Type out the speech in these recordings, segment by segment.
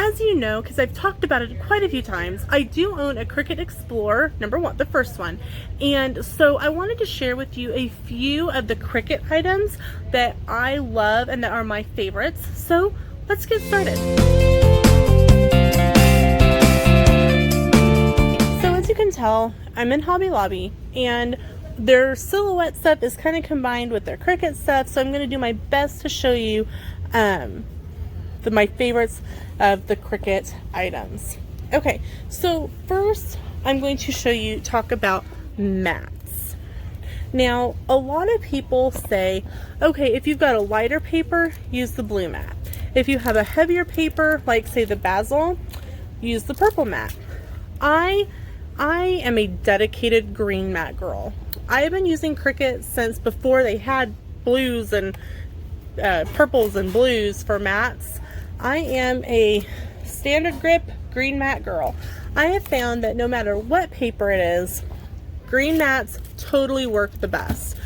as you know, because I've talked about it quite a few times, I do own a Cricut Explorer, number one, the first one. And so I wanted to share with you a few of the Cricut items that I love and that are my favorites. So let's get started. So as you can tell, I'm in Hobby Lobby, and their silhouette stuff is kind of combined with their Cricut stuff. So I'm going to do my best to show you my favorites of the Cricut items. Okay, so first I'm going to talk about mats. Now, a lot of people say, okay, if you've got a lighter paper, use the blue mat. If you have a heavier paper, like say the basil, use the purple mat. I am a dedicated green mat girl. I have been using Cricut since before they had blues and purples and blues for mats. I am a standard grip green mat girl. I have found that no matter what paper it is, green mats totally work the best.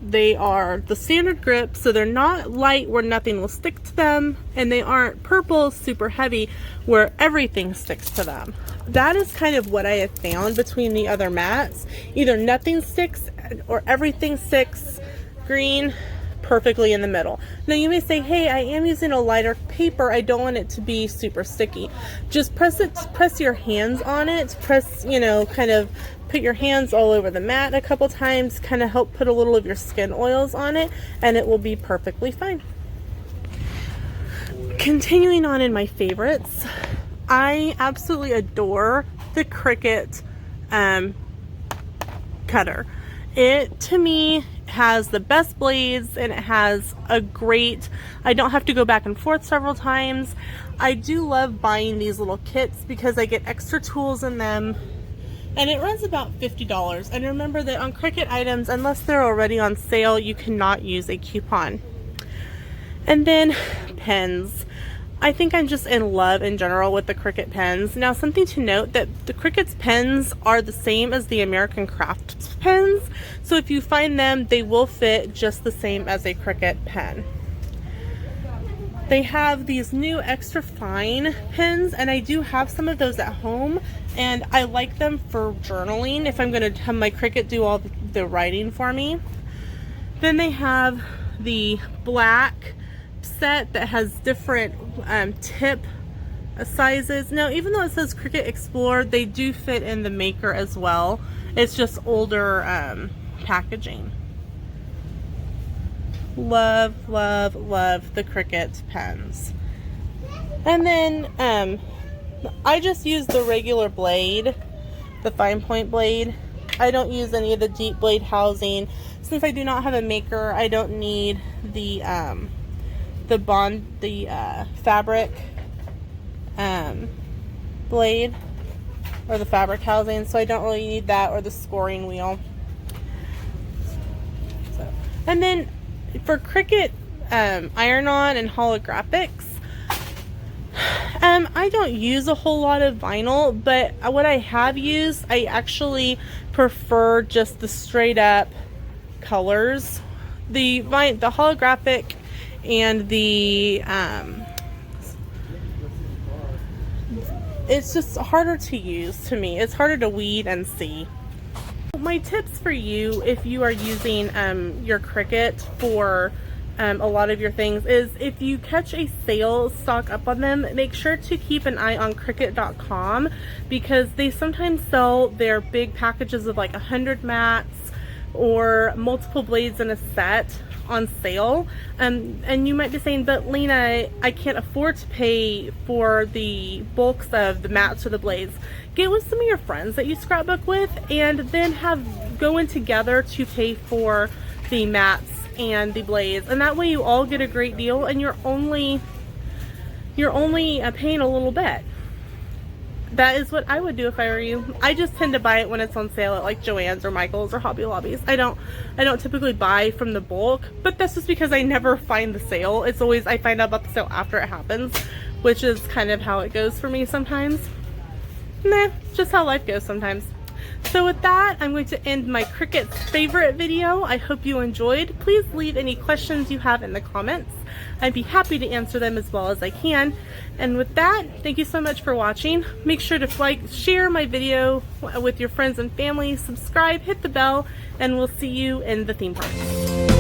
They are the standard grip, so they're not light where nothing will stick to them, and they aren't purple super heavy where everything sticks to them. That is kind of what I have found between the other mats. Either nothing sticks or everything sticks. Green, perfectly in the middle. Now you may say, hey, I am using a lighter paper, I don't want it to be super sticky. Just press your hands on it, kind of put your hands all over the mat a couple times, kind of help put a little of your skin oils on it, and it will be perfectly fine. Continuing on in my favorites, I absolutely adore the Cricut cutter. It, to me, has the best blades, and it has a great, I don't have to go back and forth several times. I do love buying these little kits because I get extra tools in them, and it runs about $50. And remember that on Cricut items, unless they're already on sale, you cannot use a coupon. And then pens. I think I'm just in love in general with the Cricut pens. Now, something to note that the Cricut's pens are the same as the American Craft pens. So if you find them, they will fit just the same as a Cricut pen. They have these new extra fine pens, and I do have some of those at home, and I like them for journaling if I'm going to have my Cricut do all the writing for me. Then they have the black set that has different tip sizes. Now, even though it says Cricut Explorer, they do fit in the Maker as well. It's just older packaging. Love, love, love the Cricut pens. And then I just use the regular blade, the fine point blade. I don't use any of the deep blade housing. Since I do not have a Maker, I don't need the fabric blade or the fabric housing, so I don't really need that, or the scoring wheel. And then for Cricut iron-on and holographics, I don't use a whole lot of vinyl, but what I have used, I actually prefer just the straight up colors. The holographic and the it's just harder to use to me. It's harder to weed and see. My tips for you if you are using your Cricut for a lot of your things is, if you catch a sale, stock up on them. Make sure to keep an eye on Cricut.com, because they sometimes sell their big packages of like 100 mats or multiple blades in a set on sale, and you might be saying, but Lena, I can't afford to pay for the bulks of the mats or the blades. Get with some of your friends that you scrapbook with, and then go in together to pay for the mats and the blades, and that way you all get a great deal, and you're only paying a little bit. That is what I would do if I were you. I just tend to buy it when it's on sale at like Joann's or Michael's or Hobby Lobby's. I don't typically buy from the bulk, but that's just because I never find the sale. It's always, I find out about the sale after it happens, which is kind of how it goes for me sometimes. Nah, just how life goes sometimes. So with that, I'm going to end my Cricut favorite video. I hope you enjoyed. Please leave any questions you have in the comments. I'd be happy to answer them as well as I can. And with that, thank you so much for watching. Make sure to like, share my video with your friends and family, subscribe, hit the bell, and we'll see you in the theme park.